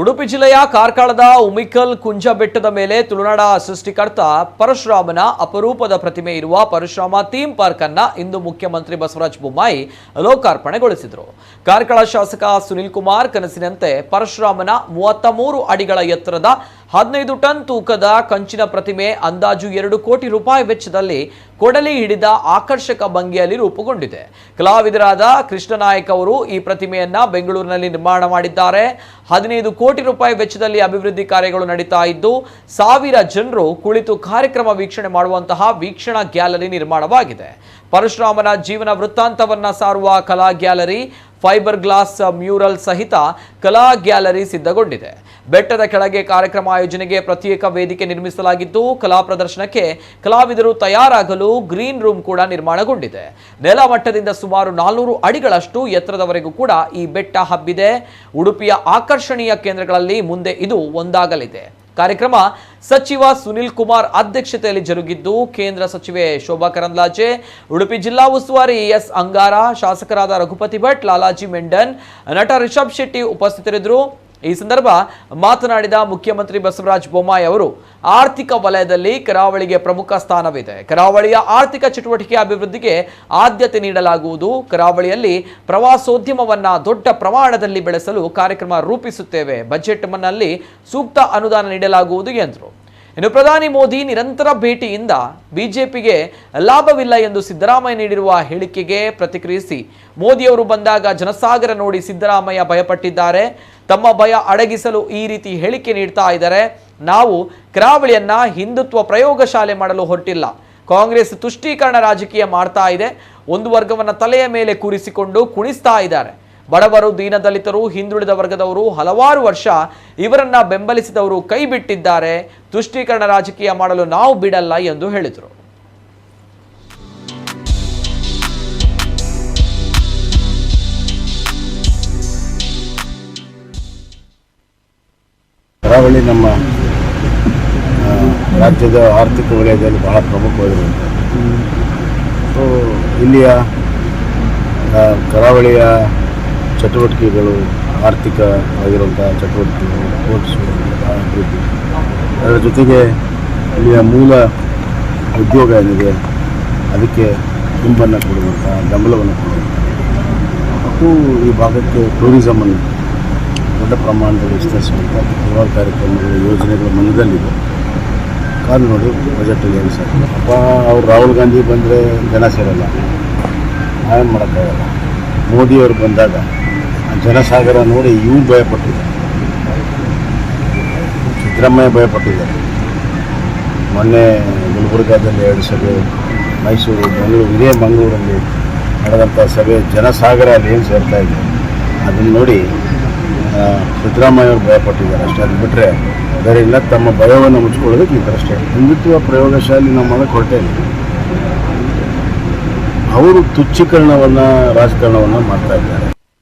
ಉಡುಪಿ ಜಿಲ್ಲೆಯ ಕಾರ್ಕಳದ ಉಮಿಕಲ್ ಕುಂಜ ಬೆಟ್ಟದ ಮೇಲೆ ತುಳುನಾಡ ಸೃಷ್ಟಿಕರ್ತ ಪರಶುರಾಮನ ಅಪರೂಪದ ಪ್ರತಿಮೆ ಇರುವ ಪರಶುರಾಮ ಥೀಮ್ ಪಾರ್ಕ್ ಅನ್ನು ಇಂದು ಮುಖ್ಯಮಂತ್ರಿ ಬಸವರಾಜ ಬೊಮ್ಮಾಯಿ ಲೋಕಾರ್ಪಣೆಗೊಳಿಸಿದರು. ಕಾರ್ಕಳ ಶಾಸಕ ಸುನಿಲ್ ಕುಮಾರ್ ಕನಸಿನಂತೆ ಪರಶುರಾಮನ 33 ಅಡಿಗಳ ಎತ್ತರದ 15 ಟನ್ ತೂಕದ ಕಂಚಿನ ಪ್ರತಿಮೆ ಅಂದಾಜು 2 ಕೋಟಿ ರೂಪಾಯಿ ವೆಚ್ಚದಲ್ಲಿ ಕೊಡಲಿ ಹಿಡಿದ ಆಕರ್ಷಕ ಭಂಗಿಯಲ್ಲಿ ರೂಪುಗೊಂಡಿದೆ. ಕಲಾವಿದರಾದ ಕೃಷ್ಣನಾಯಕ್ ಅವರು ಈ ಪ್ರತಿಮೆಯನ್ನ ಬೆಂಗಳೂರಿನಲ್ಲಿ ನಿರ್ಮಾಣ ಮಾಡಿದ್ದಾರೆ. 15 ಕೋಟಿ ರೂಪಾಯಿ ವೆಚ್ಚದಲ್ಲಿ ಅಭಿವೃದ್ಧಿ ಕಾರ್ಯಗಳು ನಡೀತಾ ಇದ್ದು 1000 ಜನರು ಕುಳಿತು ಕಾರ್ಯಕ್ರಮ ವೀಕ್ಷಣೆ ಮಾಡುವಂತಹ ವೀಕ್ಷಣಾ ಗ್ಯಾಲರಿ ನಿರ್ಮಾಣವಾಗಿದೆ. ಪರಶುರಾಮನ ಜೀವನ ವೃತ್ತಾಂತವನ್ನ ಸಾರುವ ಕಲಾ ಗ್ಯಾಲರಿ, ಫೈಬರ್ ಗ್ಲಾಸ್ ಮ್ಯೂರಲ್ ಸಹಿತ ಕಲಾ ಗ್ಯಾಲರಿ ಸಿದ್ಧಗೊಂಡಿದೆ. ಬೆಟ್ಟದ ಕೆಳಗೆ ಕಾರ್ಯಕ್ರಮ ಆಯೋಜನೆಗೆ ಪ್ರತ್ಯೇಕ ವೇದಿಕೆ ನಿರ್ಮಿಸಲಾಗಿದ್ದು ಕಲಾ ಪ್ರದರ್ಶನಕ್ಕೆ ಕಲಾವಿದರು ತಯಾರಾಗಲು ಗ್ರೀನ್ ರೂಮ್ ಕೂಡ ನಿರ್ಮಾಣಗೊಂಡಿದೆ. ನೆಲ ಮಟ್ಟದಿಂದ ಸುಮಾರು 400 ಅಡಿಗಳಷ್ಟು ಎತ್ತರದವರೆಗೂ ಕೂಡ ಈ ಬೆಟ್ಟ ಹಬ್ಬಿದೆ. ಉಡುಪಿಯ ಆಕರ್ಷಣೀಯ ಕೇಂದ್ರಗಳಲ್ಲಿ ಮುಂದೆ ಇದು ಒಂದಾಗಲಿದೆ. ಕಾರ್ಯಕ್ರಮ ಸಚಿವ ಸುನಿಲ್ ಕುಮಾರ್ ಅಧ್ಯಕ್ಷತೆಯಲ್ಲಿ ಜರುಗಿದ್ದು ಕೇಂದ್ರ ಸಚಿವೆ ಶೋಭಾ ಕರಂದ್ಲಾಜೆ, ಉಡುಪಿ ಜಿಲ್ಲಾ ಉಸ್ತುವಾರಿ ಎಸ್ ಅಂಗಾರ, ಶಾಸಕರಾದ ರಘುಪತಿ ಭಟ್, ಲಾಲಾಜಿ ಮೆಂಡನ್, ನಟ ರಿಷಬ್ ಶೆಟ್ಟಿ ಉಪಸ್ಥಿತರಿದ್ದರು. ಈ ಸಂದರ್ಭ ಮಾತನಾಡಿದ ಮುಖ್ಯಮಂತ್ರಿ ಬಸವರಾಜ ಬೊಮ್ಮಾಯಿ ಅವರು, ಆರ್ಥಿಕ ವಲಯದಲ್ಲಿ ಕರಾವಳಿಗೆ ಪ್ರಮುಖ ಸ್ಥಾನವಿದೆ. ಕರಾವಳಿಯ ಆರ್ಥಿಕ ಚಟುವಟಿಕೆ ಅಭಿವೃದ್ಧಿಗೆ ಆದ್ಯತೆ ನೀಡಲಾಗುವುದು. ಕರಾವಳಿಯಲ್ಲಿ ಪ್ರವಾಸೋದ್ಯಮವನ್ನ ದೊಡ್ಡ ಪ್ರಮಾಣದಲ್ಲಿ ಬೆಳೆಸಲು ಕಾರ್ಯಕ್ರಮ ರೂಪಿಸುತ್ತೇವೆ. ಬಜೆಟ್ನಲ್ಲಿ ಸೂಕ್ತ ಅನುದಾನ ನೀಡಲಾಗುವುದು ಎಂದರು. ಇನ್ನು ಪ್ರಧಾನಿ ಮೋದಿ ನಿರಂತರ ಭೇಟಿಯಿಂದ ಬಿಜೆಪಿಗೆ ಲಾಭವಿಲ್ಲ ಎಂದು ಸಿದ್ದರಾಮಯ್ಯ ನೀಡಿರುವ ಹೇಳಿಕೆಗೆ ಪ್ರತಿಕ್ರಿಯಿಸಿ, ಮೋದಿಯವರು ಬಂದಾಗ ಜನಸಾಗರ ನೋಡಿ ಸಿದ್ದರಾಮಯ್ಯ ಭಯಪಟ್ಟಿದ್ದಾರೆ. ತಮ್ಮ ಭಯ ಅಡಗಿಸಲು ಈ ರೀತಿ ಹೇಳಿಕೆ ನೀಡ್ತಾ ಇದ್ದಾರೆ. ನಾವು ಕರಾವಳಿಯನ್ನ ಹಿಂದುತ್ವ ಪ್ರಯೋಗಶಾಲೆ ಮಾಡಲು ಹೊರಟಿಲ್ಲ. ಕಾಂಗ್ರೆಸ್ ತುಷ್ಟೀಕರಣ ರಾಜಕೀಯ ಮಾಡ್ತಾ ಇದೆ. ಒಂದು ವರ್ಗವನ್ನ ತಲೆಯ ಮೇಲೆ ಕೂರಿಸಿಕೊಂಡು ಕುಣಿಸ್ತಾ ಇದ್ದಾರೆ. ಬಡವರು, ದೀನದಲಿತರು, ಹಿಂದುಳಿದ ವರ್ಗದವರು ಹಲವಾರು ವರ್ಷ ಇವರನ್ನ ಬೆಂಬಲಿಸಿದವರು ಕೈ ಬಿಟ್ಟಿದ್ದಾರೆ. ತುಷ್ಟೀಕರಣ ರಾಜಕೀಯ ಮಾಡಲು ನಾವು ಬಿಡಲ್ಲ ಎಂದು ಹೇಳಿದರು. ಕರಾವಳಿ ನಮ್ಮ ರಾಜ್ಯದ ಆರ್ಥಿಕ ವಲಯದಲ್ಲಿ ಬಹಳ ಪ್ರಮುಖವಾಗಿರುವಂಥದ್ದು. ಸೊ ಇಲ್ಲಿಯ ಕರಾವಳಿಯ ಚಟುವಟಿಕೆಗಳು, ಆರ್ಥಿಕವಾಗಿರುವಂಥ ಚಟುವಟಿಕೆಗಳು, ಸ್ಪೋರ್ಟ್ಸು, ಅಭಿವೃದ್ಧಿ, ಅದರ ಜೊತೆಗೆ ಇಲ್ಲಿಯ ಮೂಲ ಉದ್ಯೋಗ ಏನಿದೆ ಅದಕ್ಕೆ ತುಂಬನ್ನು ಕೊಡುವಂಥ, ಬೆಂಬಲವನ್ನು ಕೊಡುವಂಥ ಮತ್ತು ಈ ಭಾಗಕ್ಕೆ ಟೂರಿಸಮನ್ನು ದೊಡ್ಡ ಪ್ರಮಾಣದಲ್ಲಿ ವಿಸ್ತರಿಸುವಂಥ ಹಲವಾರು ಕಾರ್ಯಕ್ರಮಗಳು, ಯೋಜನೆಗಳು ಮನದಲ್ಲಿದೆ. ಕಾದು ನೋಡಿ ಬಜೆಟಲ್ಲಿ ಏನು ಸರ್ ಅಪ್ಪ ಅವ್ರು ರಾಹುಲ್ ಗಾಂಧಿ ಬಂದರೆ ಜನ ಸೇರಲ್ಲ, ನಾವೇನು ಮಾಡೋಕ್ಕಾಗಲ್ಲ. ಮೋದಿಯವರು ಬಂದಾಗ ಜನಸಾಗರ ನೋಡಿ ಇವು ಭಯಪಟ್ಟಿದ್ದಾರೆ, ಸಿದ್ದರಾಮಯ್ಯ ಭಯಪಟ್ಟಿದ್ದಾರೆ. ಮೊನ್ನೆ ಗುಲ್ಬರ್ಗಾದಲ್ಲಿ 2 ಸಭೆ, ಮೈಸೂರು, ಬೆಂಗಳೂರು, ಇದೇ ಮಂಗಳೂರಲ್ಲಿ ನಡೆದಂಥ ಸಭೆ, ಜನಸಾಗರ ಅಲ್ಲಿ ಏನು ಸೇರ್ತಾ ಇದೆ ಅದನ್ನು ನೋಡಿ ಸಿದ್ದರಾಮಯ್ಯ ಅವರು ಭಯಪಟ್ಟಿದ್ದಾರೆ ಅಷ್ಟೇ. ಅದು ಬಿಟ್ಟರೆ ಬೇರೆ ಇಲ್ಲ. ತಮ್ಮ ಭಯವನ್ನು ಮುಚ್ಕೊಳ್ಳೋದಕ್ಕೆ ಈ ಥರ ಅಷ್ಟೇ. ಹಿಂದುತ್ವ ಪ್ರಯೋಗಶಾಲೆ ನಮ್ಮ ಮಾಡಕ್ಕೆ ಹೊರಟೇ ಇಲ್ಲ. ಅವರು ತುಚ್ಛೀಕರಣವನ್ನು, ರಾಜಕಾರಣವನ್ನು ಮಾಡ್ತಾ ಇದ್ದಾರೆ.